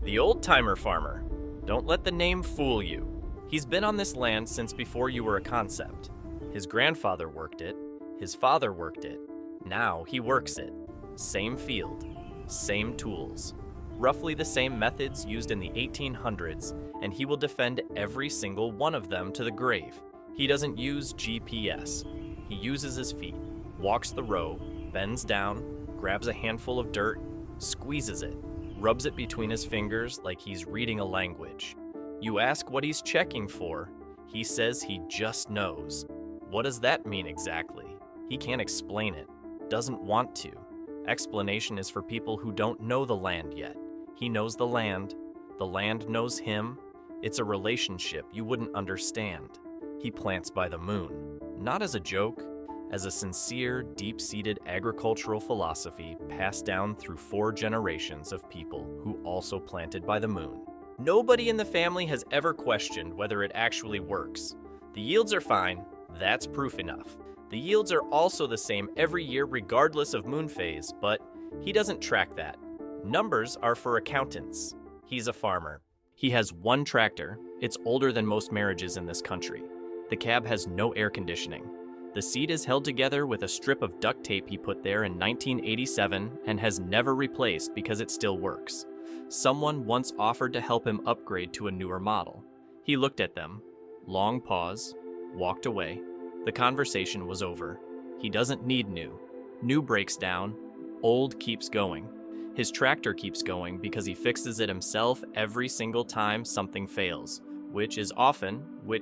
The old-timer farmer. Don't let the name fool you. He's been on this land since before you were a concept. His grandfather worked it, his father worked it, now he works it. Same field, same tools, roughly the same methods used in the 1800s, and he will defend every single one of them to the grave. He doesn't use GPS. He uses his feet, walks the row, bends down, grabs a handful of dirt, squeezes it, rubs it between his fingers like he's reading a language. You ask what he's checking for, he says he just knows. What does that mean exactly? He can't explain it, doesn't want to. Explanation is for people who don't know the land yet. He knows the land knows him. It's a relationship you wouldn't understand. He plants by the moon, not as a joke, as a sincere, deep-seated agricultural philosophy passed down through 4 generations of people who also planted by the moon. Nobody in the family has ever questioned whether it actually works. The yields are fine, that's proof enough. The yields are also the same every year regardless of moon phase, but he doesn't track that. Numbers are for accountants. He's a farmer. He has 1 tractor. It's older than most marriages in this country. The cab has no air conditioning. The seat is held together with a strip of duct tape he put there in 1987 and has never replaced because it still works. Someone once offered to help him upgrade to a newer model. He looked at them, long pause, walked away. The conversation was over. He doesn't need new. New breaks down, old keeps going. His tractor keeps going because he fixes it himself every single time something fails, which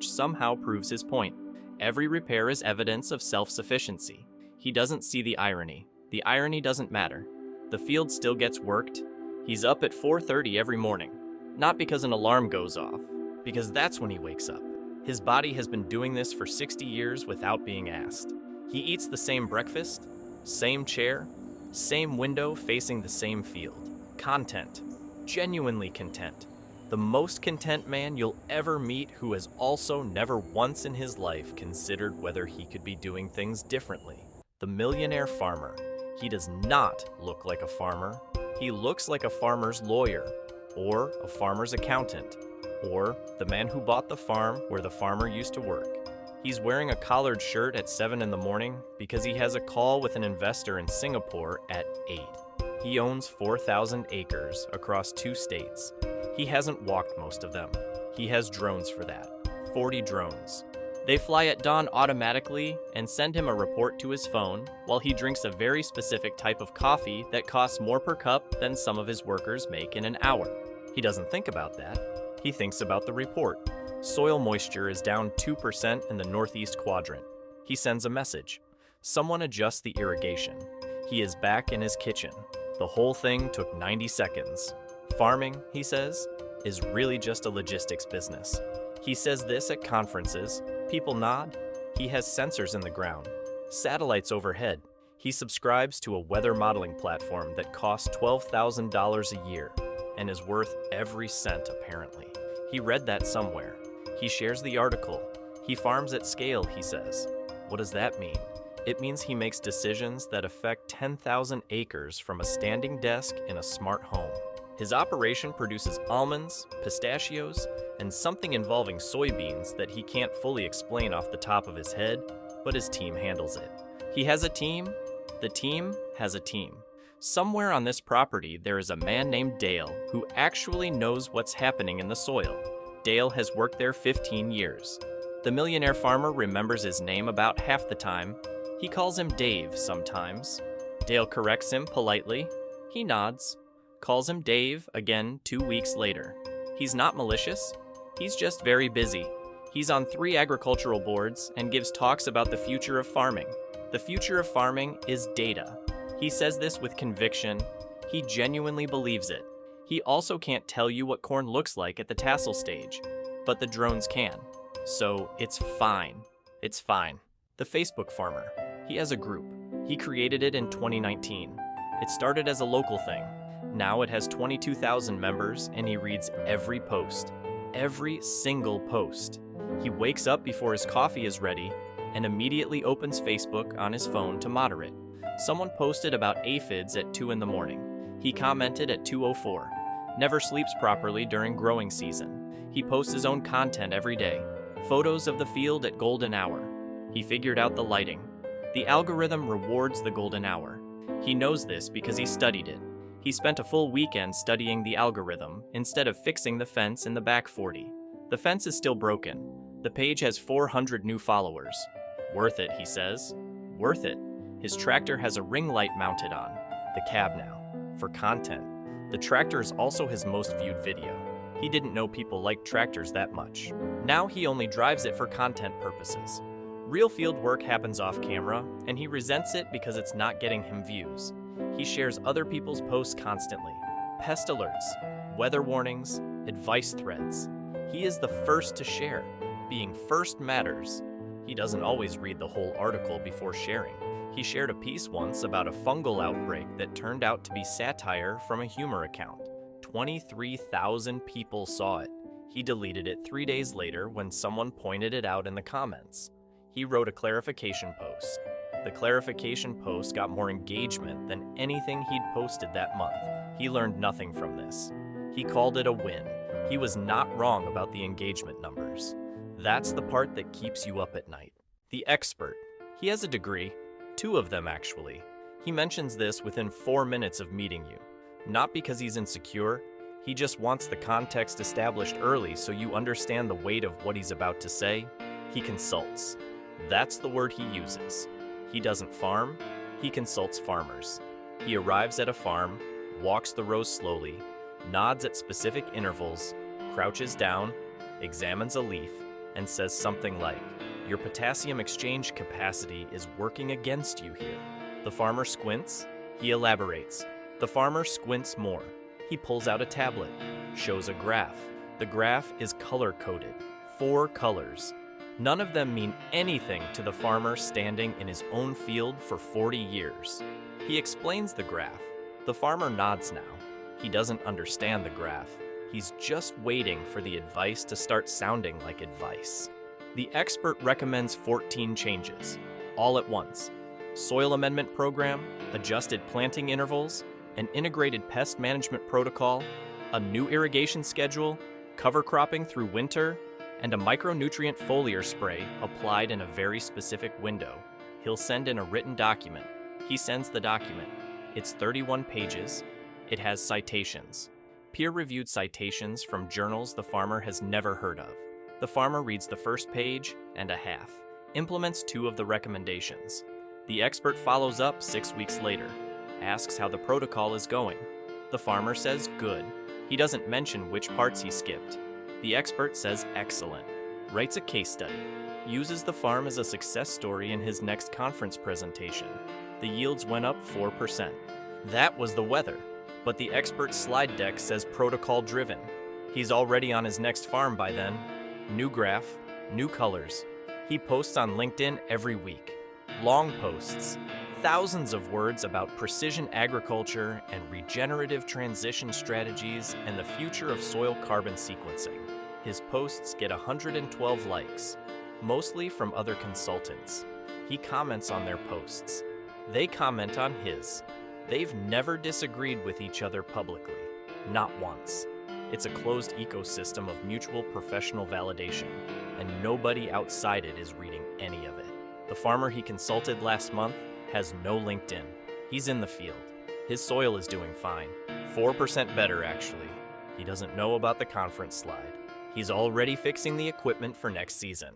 somehow proves his point. Every repair is evidence of self-sufficiency. He doesn't see the irony. The irony doesn't matter. The field still gets worked. He's up at 4:30 every morning. Not because an alarm goes off, because that's when he wakes up. His body has been doing this for 60 years without being asked. He eats the same breakfast, same chair, same window facing the same field. Content. Genuinely content. The most content man you'll ever meet who has also never once in his life considered whether he could be doing things differently. The millionaire farmer. He does not look like a farmer. He looks like a farmer's lawyer, or a farmer's accountant, or the man who bought the farm where the farmer used to work. He's wearing a collared shirt at 7 in the morning because he has a call with an investor in Singapore at 8. He owns 4,000 acres across 2 states. He hasn't walked most of them. He has drones for that. 40 drones. They fly at dawn automatically and send him a report to his phone while he drinks a very specific type of coffee that costs more per cup than some of his workers make in an hour. He doesn't think about that. He thinks about the report. Soil moisture is down 2% in the northeast quadrant. He sends a message. Someone adjusts the irrigation. He is back in his kitchen. The whole thing took 90 seconds. Farming, he says, is really just a logistics business. He says this at conferences. People nod. He has sensors in the ground, satellites overhead. He subscribes to a weather modeling platform that costs $12,000 a year and is worth every cent, apparently. He read that somewhere. He shares the article. He farms at scale, he says. What does that mean? It means he makes decisions that affect 10,000 acres from a standing desk in a smart home. His operation produces almonds, pistachios, and something involving soybeans that he can't fully explain off the top of his head, but his team handles it. He has a team. The team has a team. Somewhere on this property, there is a man named Dale who actually knows what's happening in the soil. Dale has worked there 15 years. The millionaire farmer remembers his name about half the time. He calls him Dave sometimes. Dale corrects him politely. He nods. Calls him Dave again 2 weeks later. He's not malicious. He's just very busy. He's on 3 agricultural boards and gives talks about the future of farming. The future of farming is data. He says this with conviction. He genuinely believes it. He also can't tell you what corn looks like at the tassel stage, but the drones can. So it's fine. It's fine. The Facebook farmer. He has a group. He created it in 2019. It started as a local thing. Now it has 22,000 members and he reads every post. Every single post. He wakes up before his coffee is ready and immediately opens Facebook on his phone to monitor it. Someone posted about aphids at 2 in the morning. He commented at 2:04. never sleeps properly during growing season. He posts his own content every day, photos of the field at golden hour. He figured out the lighting. The algorithm rewards the golden hour. He knows this because he studied it. He spent a full weekend studying the algorithm instead of fixing the fence in the back 40. The fence is still broken. The page has 400 new followers. Worth it, he says. Worth it. His tractor has a ring light mounted on the cab now. For content. The tractor is also his most viewed video. He didn't know people liked tractors that much. Now he only drives it for content purposes. Real field work happens off camera, and he resents it because it's not getting him views. He shares other people's posts constantly. Pest alerts, weather warnings, advice threads. He is the first to share. Being first matters. He doesn't always read the whole article before sharing. He shared a piece once about a fungal outbreak that turned out to be satire from a humor account. 23,000 people saw it. He deleted it 3 days later when someone pointed it out in the comments. He wrote a clarification post. The clarification post got more engagement than anything he'd posted that month. He learned nothing from this. He called it a win. He was not wrong about the engagement numbers. That's the part that keeps you up at night. The expert. He has a degree, 2 of them actually. He mentions this within 4 minutes of meeting you. Not because he's insecure, he just wants the context established early so you understand the weight of what he's about to say. He consults. That's the word he uses. He doesn't farm, he consults farmers. He arrives at a farm, walks the rows slowly, nods at specific intervals, crouches down, examines a leaf, and says something like, "Your potassium exchange capacity is working against you here." The farmer squints, he elaborates. The farmer squints more. He pulls out a tablet, shows a graph. The graph is color-coded, 4 colors. None of them mean anything to the farmer standing in his own field for 40 years. He explains the graph. The farmer nods now. He doesn't understand the graph. He's just waiting for the advice to start sounding like advice. The expert recommends 14 changes, all at once. Soil amendment program, adjusted planting intervals, an integrated pest management protocol, a new irrigation schedule, cover cropping through winter, and a micronutrient foliar spray applied in a very specific window. He'll send in a written document. He sends the document. It's 31 pages. It has citations. Peer-reviewed citations from journals the farmer has never heard of. The farmer reads the first page and a half, implements 2 of the recommendations. The expert follows up 6 weeks later, asks how the protocol is going. The farmer says good. He doesn't mention which parts he skipped. The expert says excellent, writes a case study, uses the farm as a success story in his next conference presentation. The yields went up 4%. That was the weather, but the expert's slide deck says protocol-driven. He's already on his next farm by then. New graph, new colors. He posts on LinkedIn every week. Long posts, thousands of words about precision agriculture and regenerative transition strategies and the future of soil carbon sequencing. His posts get 112 likes, mostly from other consultants. He comments on their posts. They comment on his. They've never disagreed with each other publicly, not once. It's a closed ecosystem of mutual professional validation, and nobody outside it is reading any of it. The farmer he consulted last month has no LinkedIn. He's in the field. His soil is doing fine. 4% better, actually. He doesn't know about the conference slide. He's already fixing the equipment for next season.